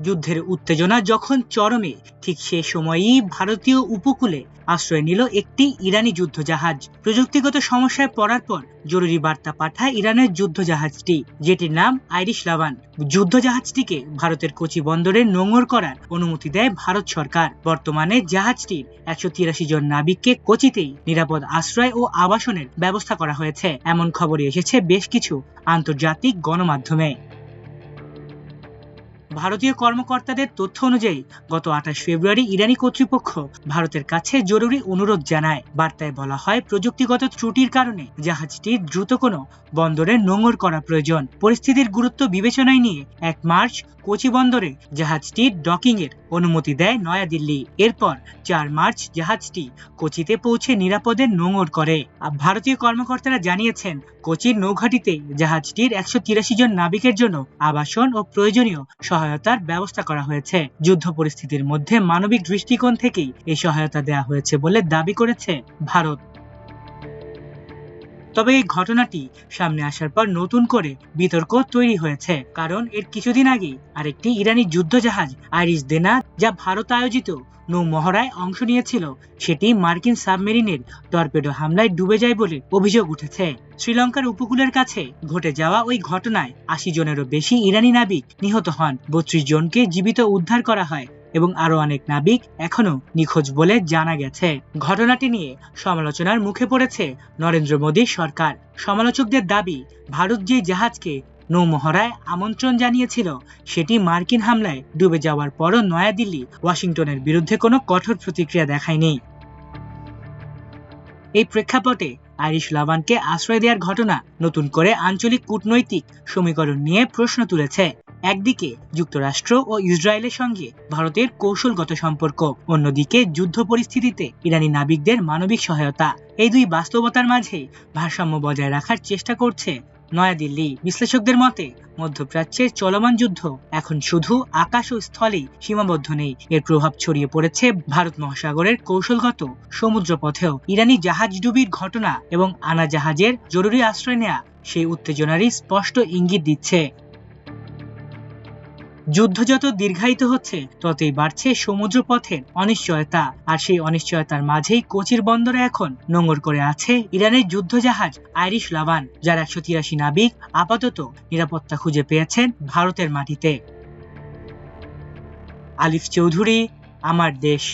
যুদ্ধের উত্তেজনা যখন চরমে, ঠিক সে সময়ই ভারতীয় উপকূলে আশ্রয় নিল একটি ইরানি যুদ্ধজাহাজ। প্রযুক্তিগত সমস্যায় পড়ার পর জরুরি বার্তা পাঠায় ইরানের যুদ্ধজাহাজটি, যেটির নাম আইরিশ লাভান। যুদ্ধজাহাজটিকে ভারতের কোচি বন্দরে নোঙর করার অনুমতি দেয় ভারত সরকার। বর্তমানে জাহাজটির 183 জন নাবিককে কোচিতেই নিরাপদ আশ্রয় ও আবাসনের ব্যবস্থা করা হয়েছে, এমন খবরই এসেছে বেশ কিছু আন্তর্জাতিক গণমাধ্যমে। ভারতীয় কর্মকর্তাদের তথ্য অনুযায়ী গত 28 ফেব্রুয়ারি ইরানি কর্তৃপক্ষ ভারতের কাছে জরুরি অনুরোধ জানায়। বার্তায় বলা হয়, প্রযুক্তিগত ত্রুটির কারণে জাহাজটি দ্রুত কোনো বন্দরে নোঙর করা প্রয়োজন। পরিস্থিতির গুরুত্ব বিবেচনায় নিয়ে 1 মার্চ কোচি বন্দরে জাহাজটির ডকিং এর অনুমতি দেয় নয়াদিল্লি। এরপর 4 মার্চ জাহাজটি কোচিতে পৌঁছে নিরাপদে নোঙর করে। ভারতীয় কর্মকর্তারা জানিয়েছেন, কোচির নৌঘাঁটিতে জাহাজটির 183 জন নাবিকের জন্য আবাসন ও প্রয়োজনীয় সহায়তার ব্যবস্থা করা হয়েছে। যুদ্ধ পরিস্থিতির মধ্যে মানবিক দৃষ্টিকোণ থেকেই এই সহায়তা দেওয়া হয়েছে বলে দাবি করেছে ভারত। তবে এই ঘটনাটি সামনে আসার পর নতুন করে বিতর্ক তৈরি হয়েছে, কারণ এর কিছুদিন আগে আরেকটি ইরানি যুদ্ধজাহাজ আইরিশ দেনা, যা ভারত আয়োজিত নৌ মহড়ায় অংশ নিয়েছিল, সেটি মার্কিন সাবমেরিনের টর্পেডো হামলায় ডুবে যায় বলে অভিযোগ উঠেছে। শ্রীলঙ্কার উপকূলের কাছে ঘটে যাওয়া ওই ঘটনায় 80 জনেরও বেশি ইরানি নাবিক নিহত হন, 32 জনকে জীবিত উদ্ধার করা হয় এবং আরো অনেক নাবিক এখনো নিখোঁজ বলে জানা গেছে। ঘটনাটি নিয়ে সমালোচনার মুখে পড়েছে নরেন্দ্র মোদী সরকার। সমালোচকদের দাবি, ভারত যে জাহাজকে নৌমহড়ায় আমন্ত্রণ জানিয়েছিল, সেটি মার্কিন হামলায় ডুবে যাওয়ার পরও নয়াদিল্লি ওয়াশিংটনের বিরুদ্ধে কোনো কঠোর প্রতিক্রিয়া দেখায়নি। এই প্রেক্ষাপটে আইরিশ লাভানকে আশ্রয় দেওয়ার ঘটনা নতুন করে আঞ্চলিক কূটনৈতিক সমীকরণ নিয়ে প্রশ্ন তুলেছে। একদিকে যুক্তরাষ্ট্র ও ইসরায়েলের সঙ্গে ভারতের কৌশলগত সম্পর্ক, অন্যদিকে যুদ্ধ পরিস্থিতিতে ইরানি নাবিকদের মানবিক সহায়তা। এই দুই বাস্তবতার মাঝে ভারসাম্য বজায় রাখার চেষ্টা করছে নয়াদিল্লি। বিশ্লেষকদের মতে, মধ্যপ্রাচ্যের চলমান যুদ্ধ এখন শুধু আকাশ ও স্থলেই সীমাবদ্ধ নেই, এর প্রভাব ছড়িয়ে পড়েছে ভারত মহাসাগরের কৌশলগত সমুদ্রপথেও। ইরানি জাহাজডুবির ঘটনা এবং আনা জাহাজের জরুরি আশ্রয় নেয়া সেই উত্তেজনারই স্পষ্ট ইঙ্গিত দিচ্ছে। যুদ্ধ যত দীর্ঘায়িত হচ্ছে, ততই বাড়ছে সমুদ্রপথের অনিশ্চয়তা, আর সেই অনিশ্চয়তার মাঝেই কোচির বন্দরে এখন নোঙর করে আছে ইরানের যুদ্ধজাহাজ আইরিশ লাভান, যার 183 নাবিক আপাতত নিরাপত্তা খুঁজে পেয়েছেন ভারতের মাটিতে। আলিফ চৌধুরী, আমার দেশ।